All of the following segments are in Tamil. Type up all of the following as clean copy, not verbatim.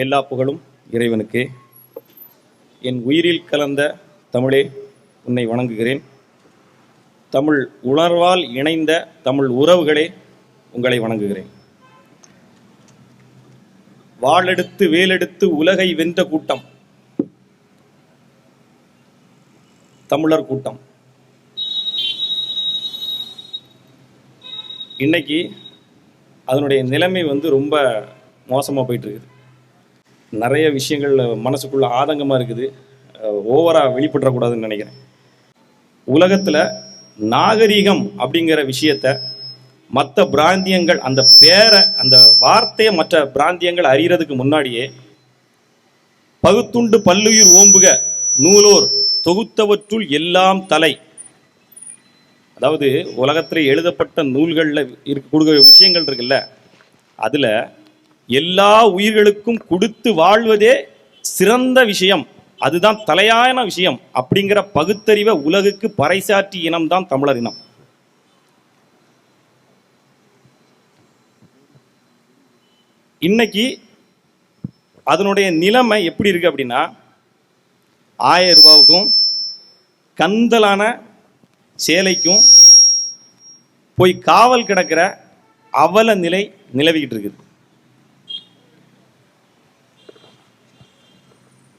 எல்லா புகழும் இறைவனுக்கே. என் உயிரில் கலந்த தமிழே, உன்னை வணங்குகிறேன். தமிழ் உணர்வால் இணைந்த தமிழ் உறவுகளே, உங்களை வணங்குகிறேன். வாளெடுத்து வேலெடுத்து உலகை வென்ற கூட்டம் தமிழர் கூட்டம். இன்னைக்கு அதனுடைய நிலைமை ரொம்ப மோசமாக போயிட்டு இருக்குது. நிறைய விஷயங்கள் மனசுக்குள்ள ஆதங்கமாக இருக்குது. ஓவராக வெளிப்பட்டுறக்கூடாதுன்னு நினைக்கிறேன். உலகத்தில் நாகரீகம் அப்படிங்கிற விஷயத்தை மற்ற பிராந்தியங்கள் அந்த பேரை அந்த வார்த்தையை மற்ற பிராந்தியங்கள் அறியறதுக்கு முன்னாடியே பகுத்துண்டு பல்லுயிர் ஓம்புக நூலோர் தொகுத்தவற்றுள் எல்லாம் தலை. அதாவது உலகத்தில் எழுதப்பட்ட நூல்களில் இருக்கக்கூடிய விஷயங்கள் இருக்குல்ல, அதில் எல்லா உயிர்களுக்கும் கொடுத்து வாழ்வதே சிறந்த விஷயம், அதுதான் தலையான விஷயம் அப்படிங்கிற பகுத்தறிவை உலகுக்கு பறைசாற்றிய இனம்தான் தமிழர் இனம். இன்னைக்கு அதனுடைய நிலைமை எப்படி இருக்கு அப்படின்னா, 1000 ரூபாவுக்கும் கந்தலான சேலைக்கும் போய் காவல் கிடக்கிற அவல நிலை நிலவிக்கிட்டு இருக்குது.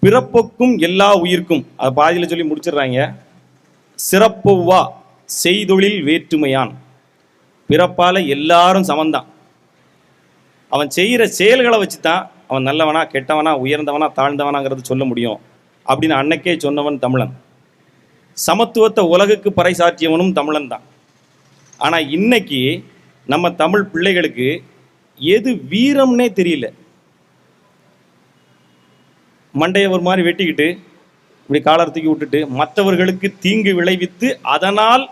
பிறப்புக்கும் எல்லா உயிர்க்கும், அதை பாதியில் சொல்லி முடிச்சிடுறாங்க. சிறப்பொவ்வா செய்தொழில் வேற்றுமையான். பிறப்பால் எல்லாரும் சமந்தான். அவன் செய்கிற செயல்களை வச்சு தான் அவன் நல்லவனா கெட்டவனா உயர்ந்தவனா தாழ்ந்தவனாங்கிறது சொல்ல முடியும் அப்படின்னு அன்னைக்கே சொன்னவன் தமிழன். சமத்துவத்தை உலகுக்கு பறைசாற்றியவனும் தமிழன் தான். ஆனால் இன்னைக்கு நம்ம தமிழ் பிள்ளைகளுக்கு எது வீரம்னே தெரியல. மண்டையை ஒரு மாதிரி வெட்டிக்கிட்டு இப்படி காலர் தூக்கி விட்டுட்டு மற்றவர்களுக்கு தீங்கு விளைவித்து அதனால்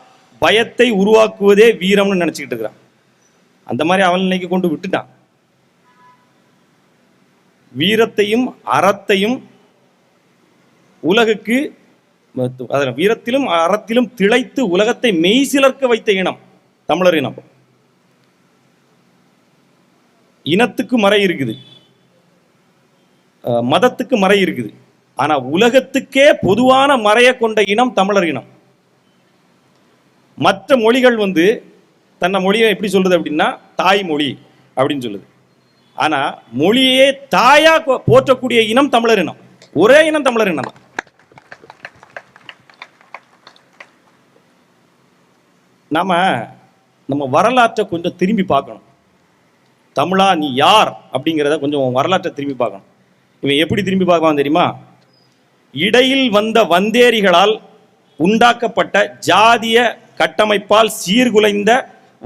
பயத்தை உருவாக்குவதே வீரம்னு நினச்சிக்கிட்டு இருக்கிறான். அந்த மாதிரி அவன் இன்னைக்கு கொண்டு விட்டுட்டான். வீரத்தையும் அறத்தையும் உலகுக்கு வீரத்திலும் அறத்திலும் திளைத்து உலகத்தை மெய்சிலர்க்க வைத்த இனம் தமிழர் இனம். இனத்துக்கு மறை இருக்குது, மதத்துக்கு மறை இருக்குது, ஆனா உலகத்துக்கே பொதுவான மறையை கொண்ட இனம் தமிழர் இனம். மற்ற மொழிகள் தன்னை மொழியை எப்படி சொல்றது அப்படின்னா தாய்மொழி அப்படின்னு சொல்லுது. ஆனா மொழியே தாயா போற்றக்கூடிய இனம் தமிழர் இனம். ஒரே இனம் தமிழர் இனம் தான். நம்ம வரலாற்றை கொஞ்சம் திரும்பி பார்க்கணும். தமிழா நீ யார் அப்படிங்கிறத கொஞ்சம் வரலாற்றை திரும்பி பார்க்கணும். இவன் எப்படி திரும்பி பார்க்கலாம் தெரியுமா? இடையில் வந்த வந்தேரிகளால் உண்டாக்கப்பட்ட ஜாதிய கட்டமைப்பால் சீர்குலைந்த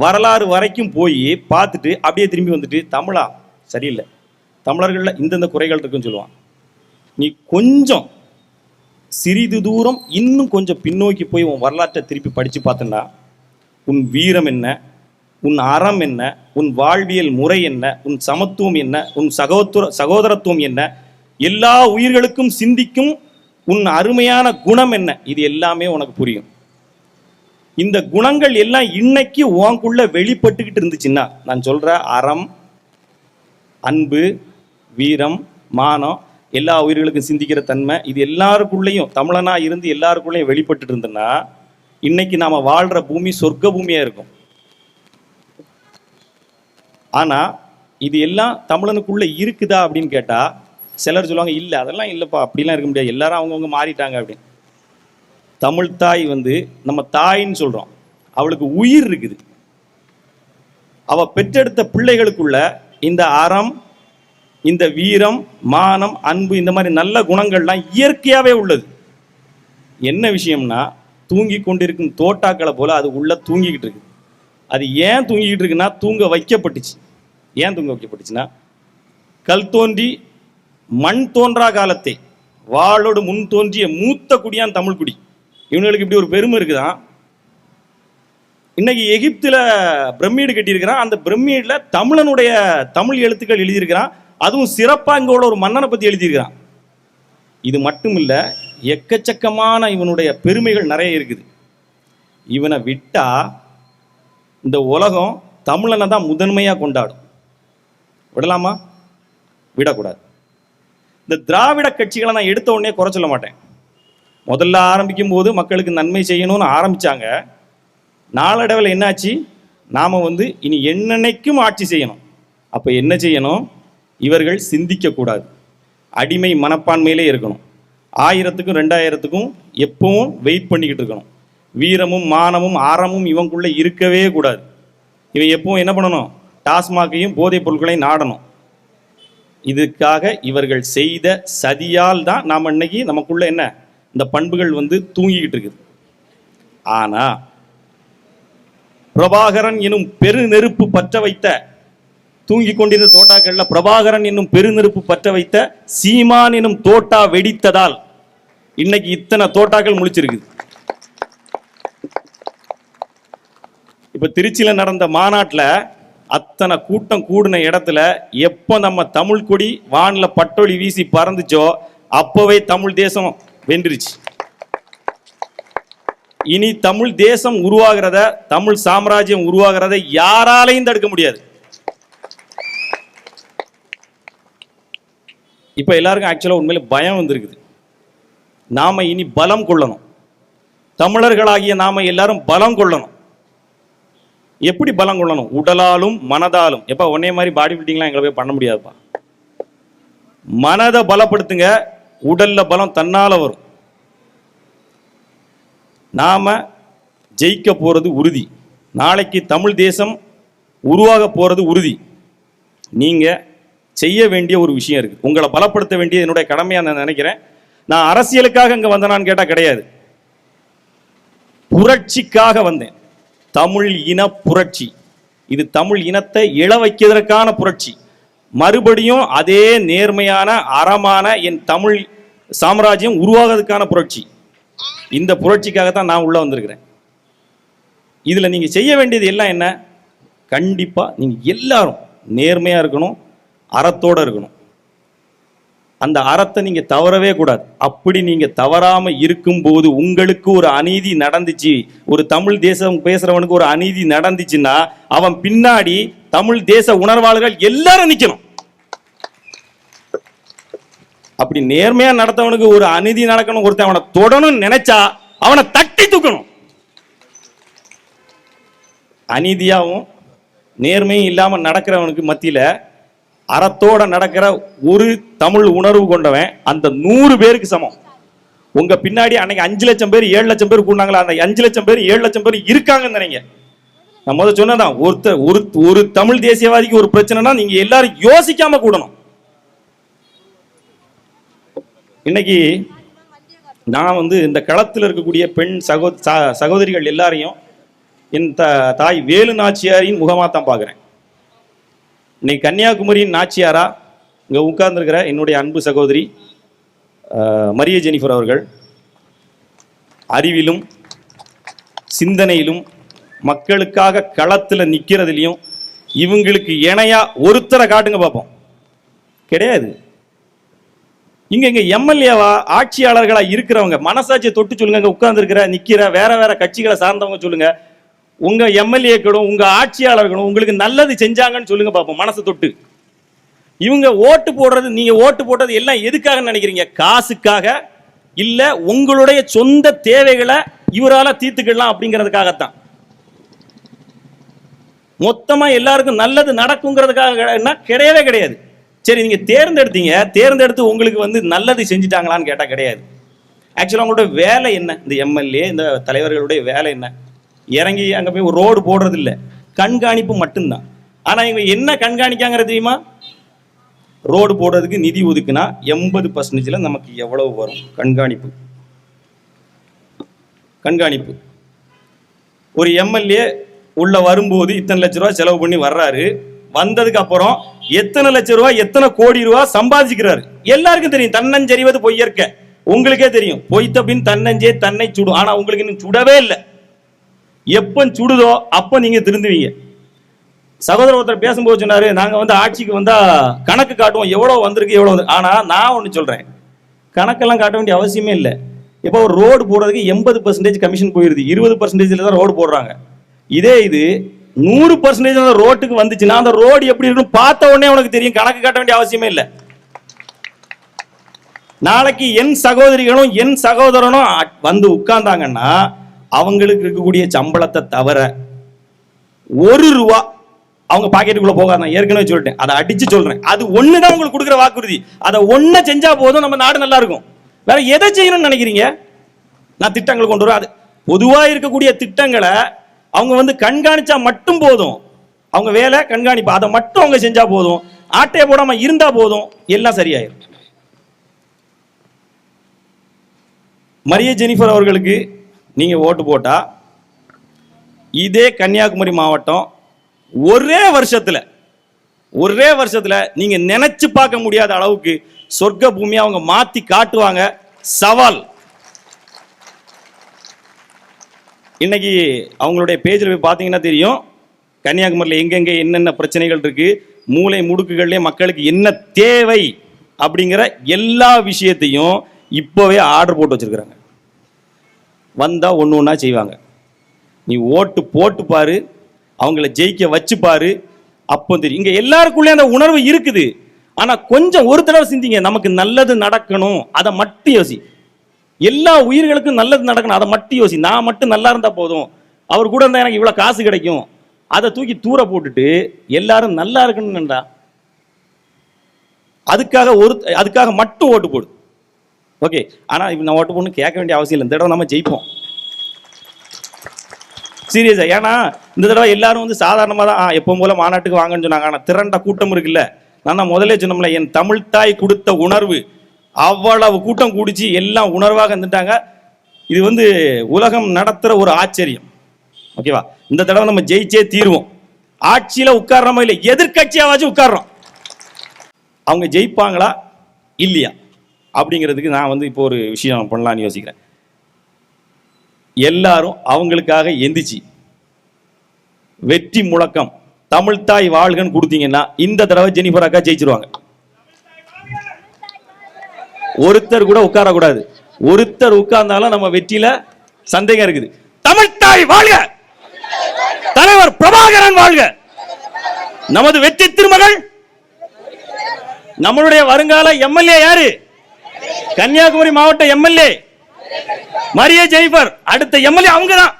வரலாறு வரைக்கும் போய் பார்த்துட்டு அப்படியே திரும்பி வந்துட்டு தமிழா சரியில்லை, தமிழர்களில் இந்தந்த குறைகள் இருக்குன்னு சொல்லுவான். நீ கொஞ்சம் சிறிது தூரம் இன்னும் கொஞ்சம் பின்னோக்கி போய் உன் வரலாற்றை திருப்பி படித்து பார்த்தன்னா உன் வீரம் என்ன, உன் அறம் என்ன, உன் வாழ்வியல் முறை என்ன, உன் சமத்துவம் என்ன, உன் சகோதரத்துவம் என்ன, எல்லா உயிர்களுக்கும் சிந்திக்கும் உன் அருமையான குணம் என்ன, இது எல்லாமே உனக்கு புரியும். இந்த குணங்கள் எல்லாம் இன்னைக்கு உனக்குள்ள வெளிப்பட்டுக்கிட்டு இருந்துச்சுன்னா, நான் சொல்ற அறம், அன்பு, வீரம், மானம், எல்லா உயிர்களுக்கும் சிந்திக்கிற தன்மை, இது எல்லாருக்குள்ளேயும் தமிழனா இருந்து எல்லாருக்குள்ளேயும் வெளிப்பட்டு இருந்ததுன்னா இன்னைக்கு நாம வாழ்ற பூமி சொர்க்க பூமியா இருக்கும். ஆனா இது எல்லாம் தமிழனுக்குள்ள இருக்குதா அப்படின்னு கேட்டா சிலர் சொல்லுவாங்க, இல்லை அதெல்லாம் இல்லைப்பா, அப்படிலாம் இருக்க முடியாது, எல்லாரும் அவங்கவுங்க மாறிட்டாங்க அப்படின்னு. தமிழ் தாய் நம்ம தாயின்னு சொல்றோம், அவளுக்கு உயிர் இருக்குது. அவ பெற்றெடுத்த பிள்ளைகளுக்குள்ள இந்த அறம், இந்த வீரம், மானம், அன்பு, இந்த மாதிரி நல்ல குணங்கள்லாம் இயற்கையாகவே உள்ளது. என்ன விஷயம்னா, தூங்கி கொண்டிருக்கும் தோட்டாக்களை போல அது உள்ள தூங்கிக்கிட்டு இருக்கு. அது ஏன் தூங்கிக்கிட்டு இருக்குன்னா தூங்க வைக்கப்பட்டுச்சு. ஏன் தூங்க வைக்கப்பட்டுச்சுன்னா, கல் தோன்றி மண் தோன்றா காலத்தை வாளோடு முன் தோன்றிய மூத்த குடியான் தமிழ் குடி. இவங்களுக்கு இப்படி ஒரு பெருமை இருக்குதான். இன்னைக்கு எகிப்துல பிரமிடு கட்டியிருக்கிறான். அந்த பிரமிட்ல தமிழனுடைய தமிழ் எழுத்துக்கள் எழுதியிருக்கிறான். அதுவும் சிறப்பா இங்கோட ஒரு மன்னனை பத்தி எழுதியிருக்கிறான். இது மட்டும் இல்ல, எக்கச்சக்கமான இவனுடைய பெருமைகள் நிறைய இருக்குது. இவனை விட்டா இந்த உலகம் தமிழனை தான் முதன்மையா கொண்டாடும். விடலாமா? விடக்கூடாது. இந்த திராவிட கட்சிகளை நான் எடுத்த உடனே குறை சொல்ல மாட்டேன். முதல்ல ஆரம்பிக்கும் போது மக்களுக்கு நன்மை செய்யணும்னு ஆரம்பிச்சாங்க. நாளடைவில் என்னாச்சு, நாம் இனி என்னென்னைக்கும் ஆட்சி செய்யணும். அப்போ என்ன செய்யணும், இவர்கள் சிந்திக்கக்கூடாது, அடிமை மனப்பான்மையிலே இருக்கணும், 1000க்கும் 2000க்கும் எப்பவும் வெயிட் பண்ணிக்கிட்டு இருக்கணும், வீரமும் மானமும் ஆரமும் இவங்களுக்குள்ளே இருக்கவே கூடாது. இவன் எப்பவும் என்ன பண்ணணும், டாஸ்மாகையும் போதைப் பொருட்களையும் நாடணும். இதுக்காக இவர்கள் செய்த சதியால் தான் நாம் இன்னைக்கு நமக்குள்ள என்ன இந்த பண்புகள் தூங்கிக்கிட்டு இருக்குது. ஆனா பிரபாகரன் எனும் பெரு நெருப்பு பற்ற வைத்த, தூங்கி கொண்டிருந்த தோட்டாக்கள்ல பிரபாகரன் என்னும் பெருநெருப்பு பற்ற வைத்த சீமான் எனும் தோட்டா வெடித்ததால் இன்னைக்கு இத்தனை தோட்டாக்கள் முழிச்சிருக்கு. இப்ப திருச்சியில நடந்த மாநாட்டில் அத்தனை கூட்டம் கூடின இடத்துல எப்போ நம்ம தமிழ் கொடி வானில் பட்டொளி வீசி பறந்துச்சோ அப்பவே தமிழ் தேசம் வென்றுச்சு. இனி தமிழ் தேசம் உருவாகிறத, தமிழ் சாம்ராஜ்யம் உருவாகிறத யாராலையும் தடுக்க முடியாது. இப்ப எல்லாருக்கும் ஆக்சுவலா உண்மையில பயம் வந்திருக்குது. நாம இனி பலம் கொள்ளணும், தமிழர்களாகிய நாம எல்லாரும் பலம் கொள்ளணும். எப்படி பலம் கொள்ளணும், உடலாலும் மனதாலும். எப்ப ஒன்னே மாதிரி பாடி பில்டிங்லாம் எங்களை போய் பண்ண முடியாதுப்பா. மனதை பலப்படுத்துங்க, உடல்ல பலம் தன்னால வரும். நாம ஜெயிக்க போறது உறுதி. நாளைக்கு தமிழ் தேசம் உருவாக போறது உறுதி. நீங்க செய்ய வேண்டிய ஒரு விஷயம் இருக்கு, உங்களை பலப்படுத்த வேண்டிய என்னுடைய கடமையா நான் நினைக்கிறேன். நான் அரசியலுக்காக இங்க வந்தேனான்னு கேட்டா கிடையாது, புரட்சிக்காக வந்தேன். தமிழ் இன புரட்சி, இது தமிழ் இனத்தை இழ வைக்கிறதற்கான புரட்சி. மறுபடியும் அதே நேர்மையான அறமான என் தமிழ் சாம்ராஜ்யம் உருவாகிறதுக்கான புரட்சி. இந்த புரட்சிக்காகத்தான் நான் உள்ள வந்திருக்கிறேன். இதுல நீங்க செய்ய வேண்டியது எல்லாம் என்ன, கண்டிப்பா நீங்க எல்லாரும் நேர்மையா இருக்கணும், அறத்தோட இருக்கணும். அந்த அறத்தை நீங்க தவறவே கூடாது. அப்படி நீங்க தவறாம இருக்கும்போது உங்களுக்கு ஒரு அநீதி நடந்துச்சு, ஒரு தமிழ் தேசம் பேசுறவனுக்கு ஒரு அநீதி நடந்துச்சுன்னா அவன் பின்னாடி தமிழ் தேச உணர்வாளர்கள் எல்லாரும் நிக்கணும். அப்படி நேர்மையா நடத்தவனுக்கு ஒரு அநீதி நடக்கணும், ஒருத்தன் அவனை தொடணும்னு நினைச்சா அவனை தட்டி தூக்கணும். அநீதியாவும் நேர்மையும் இல்லாம நடக்கிறவனுக்கு மத்தியில அறத்தோட நடக்கிற ஒரு தமிழ் உணர்வு கொண்டவன் அந்த 100 பேருக்கு சமம். உங்க பின்னாடி அன்னைக்கு 5 லட்சம் பேர் 7 லட்சம் பேர் கூடாங்களா, அந்த 5 லட்சம் பேர் 7 லட்சம் பேர் இருக்காங்கன்னு நினைங்க. நான் முதல்ல சொன்னதான், ஒரு தமிழ் தேசியவாதிக்கு ஒரு பிரச்சனைனா நீங்க எல்லாரும் யோசிக்காம கூடணும். இன்னைக்கு நான் இந்த களத்தில் இருக்கக்கூடிய பெண் சகோதரிகள் எல்லாரையும் என் தாய் வேலு நாச்சியாரின் முகமாத்தான் பார்க்குறேன். இன்னைக்கு கன்னியாகுமரியின் நாச்சியாரா இங்கே உட்கார்ந்துருக்கிற என்னுடைய அன்பு சகோதரி மரிய ஜெனிஃபர் அவர்கள் அறிவிலும் சிந்தனையிலும் மக்களுக்காக களத்தில் நிற்கிறதுலையும் இவங்களுக்கு இணையா ஒருத்தரை காட்டுங்க பார்ப்போம். கிடையாது. இங்க எம்எல்ஏவா ஆட்சியாளர்களா இருக்கிறவங்க மனசாட்சியை தொட்டு சொல்லுங்க. உட்கார்ந்துருக்கிற நிக்கிற வேற வேற கட்சிகளை சார்ந்தவங்க சொல்லுங்க, உங்க எம்எல்ஏக்களும் உங்க ஆட்சியாளர்களும் உங்களுக்கு நல்லது செஞ்சாங்கன்னு சொல்லுங்க பார்ப்போம் மனசு தொட்டு. இவங்க ஓட்டு போடுறது, நீங்க ஓட்டு போடுறது எல்லாம் எதுக்காக நினைக்கிறீங்க? காசுக்காக இல்ல உங்களுடைய சொந்த தேவைகளை இவரால தீர்த்துக்கலாம் அப்படிங்கிறதுக்காகத்தான். மொத்தமா எல்லாருக்கும் நல்லது நடக்குங்கிறதுக்காக கிடையவே கிடையாது. சரி, நீங்க தேர்ந்தெடுத்தீங்க, தேர்ந்தெடுத்து உங்களுக்கு நல்லது செஞ்சுட்டாங்களான்னு கேட்டா கிடையாது. ஆக்சுவலா உங்களோட வேலை என்ன? இந்த எம்எல்ஏ இந்த தலைவர்களுடைய வேலை என்ன? இறங்கி அங்கே போய் ஒரு ரோடு போடுறது இல்லை, கண்காணிப்பு மட்டும்தான். ஆனால் இவங்க என்ன கண்காணிக்காங்கிறது தெரியுமா? ரோடு போடுறதுக்கு நிதி ஒதுக்குனா 80% நமக்கு எவ்வளவு வரும்? கண்காணிப்பு. ஒரு எம்எல்ஏ உள்ள வரும்போது இத்தனை லட்ச ரூபா செலவு பண்ணி வர்றாரு, வந்ததுக்கு அப்புறம் எத்தனை லட்ச ரூபா எத்தனை கோடி ரூபா சம்பாதிச்சுக்கிறாரு எல்லாருக்கும் தெரியும். தன்னஞ்செறிவது பொய்யற்க, உங்களுக்கே தெரியும். பொய்த்த பின் தன்னஞ்சே தன்னை சுடும். ஆனா உங்களுக்கு இன்னும் சுடவே இல்லை. எப்ப சுடுதோ அப்ப நீங்க திருந்துவீங்க. சகோதரர் ஒருத்தர் பேசும்போது சொன்னாரு, நாங்க ஆட்சிக்கு வந்தா கணக்கு காட்டுவோம் எவ்வளவு வந்திருக்கு எவ்வளவு. ஆனா நான் ஒண்ணு சொல்றேன், கணக்கெல்லாம் காட்ட வேண்டிய அவசியமே இல்லை. இப்போ ஒரு ரோடு போடுறதுக்கு 80% கமிஷன் போயிருது, 20% தான் ரோடு போடுறாங்க. இதே இது 100% ரோட்டுக்கு வந்துச்சுன்னா அந்த ரோடு எப்படி இருக்கும் பார்த்த உடனே உனக்கு தெரியும். கணக்கு காட்ட வேண்டிய அவசியமே இல்லை. நாளைக்கு என் சகோதரிகளும் என் சகோதரனும் வந்து உட்கார்ந்தாங்கன்னா அவங்களுக்கு இருக்கக்கூடிய சம்பளத்தை தவிர ₹1 அவங்க பாக்கெட்டுக்குள்ள போகாது. நான் ஏற்கனவே சொல்லிட்டேன், அதை அடிச்சு சொல்றேன். அது ஒண்ணுதான் உங்களுக்கு கொடுக்குற வாக்குறுதி. அதை ஒண்ணு செஞ்சா போதும், நம்ம நாடு நல்லா இருக்கும். வேற எதை செய்யணும்னு நினைக்கிறீங்க? நான் திட்டங்கள் கொண்டு வரும். அது பொதுவா இருக்கக்கூடிய திட்டங்களை அவங்க வந்து கண்காணிச்சா மட்டும் போதும். அவங்க வேலை கண்காணிப்பு, அதை மட்டும் அவங்க செஞ்சா போதும். ஆட்டையை போடாம இருந்தா போதும், எல்லாம் சரியாயிரும். மரிய ஜெனிஃபர் அவர்களுக்கு நீங்க ஓட்டு போட்டா இதே கன்னியாகுமரி மாவட்டம் ஒரே வருஷத்துல நீங்க நினைச்சு பார்க்க முடியாத அளவுக்கு சொர்க்க பூமியை அவங்க மாத்தி காட்டுவாங்க. சவால். இன்னைக்கு அவங்களுடைய பேஜில் போய் பார்த்தீங்கன்னா தெரியும், கன்னியாகுமரியில் எங்கெங்கே என்னென்ன பிரச்சனைகள் இருக்கு, மூலை முடுக்குகள்லேயே மக்களுக்கு என்ன தேவை அப்படிங்கிற எல்லா விஷயத்தையும் இப்போவே ஆர்டர் போட்டு வச்சிருக்கிறாங்க. வந்தால் ஒன்று ஒன்றா செய்வாங்க. நீ ஓட்டு போட்டு பாரு, அவங்கள ஜெயிக்க வச்சு பாரு, அப்போ தெரியும். இங்கே எல்லாருக்குள்ளே அந்த உணர்வு இருக்குது. ஆனால் கொஞ்சம் ஒரு தடவை சிந்திங்க, நமக்கு நல்லது நடக்கணும், அதை மட்டும் யோசி. எல்லா உயிர்களுக்கும் நல்லது நடக்கணும், அதை மட்டும் யோசி. நான் மட்டும் நல்லா இருந்தால் போதும், அவர் கூட இருந்தால் எனக்கு இவ்வளோ காசு கிடைக்கும், அதை தூக்கி தூர போட்டுட்டு எல்லாரும் நல்லா இருக்கணும்டா, அதுக்காக மட்டும் ஓட்டு போடு. ஓகே, ஆனால் இப்போ நான் ஓட்டு போடணும் கேட்க வேண்டிய அவசியம் இல்லை. இந்த தடவை நம்ம ஜெயிப்போம் சீரியஸா. ஏன்னா இந்த தடவை எல்லாரும் வந்து சாதாரணமாக தான் எப்பவும் போல மாநாட்டுக்கு வாங்கன்னு சொன்னாங்க. ஆனால் திரண்ட கூட்டம் இருக்குல்ல, நான் தான் முதலே சொன்னோம்ல, என் தமிழ் தாய் கொடுத்த உணர்வு, அவ்வளவு கூட்டம் கூடிச்சு, எல்லாம் உணர்வாக இருந்துட்டாங்க. இது வந்து உலகம் நடத்துகிற ஒரு ஆச்சரியம். ஓகேவா? இந்த தடவை நம்ம ஜெயிச்சே தீருவோம். ஆட்சியில் உட்கார்றோமோ இல்லை, எதிர்கட்சியாவாச்சும் உட்கார்றோம். அவங்க ஜெயிப்பாங்களா இல்லையா அப்படிங்கிறதுக்கு நான் வந்து இப்போ ஒரு விஷயம் பண்ணலான்னு யோசிக்கிறேன். எல்லாரும் அவங்களுக்காக எந்திரிச்சு வெற்றி முழக்கம் தமிழ் தாய் வாழ்கன்னு கொடுத்தீங்கன்னா இந்த தடவை ஜெனிஃபர் அக்கா ஜெயிச்சிருவாங்க. ஒருத்தர் கூட உட்காரக்கூடாது. ஒருத்தர் உட்கார்ந்தாலும் நம்ம வெற்றியில சந்தேகம் இருக்குது. தமிழ் தாய் வாழ்க, தலைவர் பிரபாகரன் வாழ்க, நமது வெற்றி திருமகள், நம்மளுடைய வருங்கால எம்எல்ஏ யாரு? கன்னியாகுமரி மாவட்ட எம்எல்ஏ மரிய ஜெனிஃபர். அடுத்த எம்எல்ஏ அவங்க தான்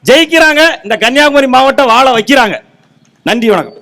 ஜெயிக்கிறாங்க, இந்த கன்னியாகுமரி மாவட்டம் வாழ வைக்கிறாங்க. நன்றி, வணக்கம்.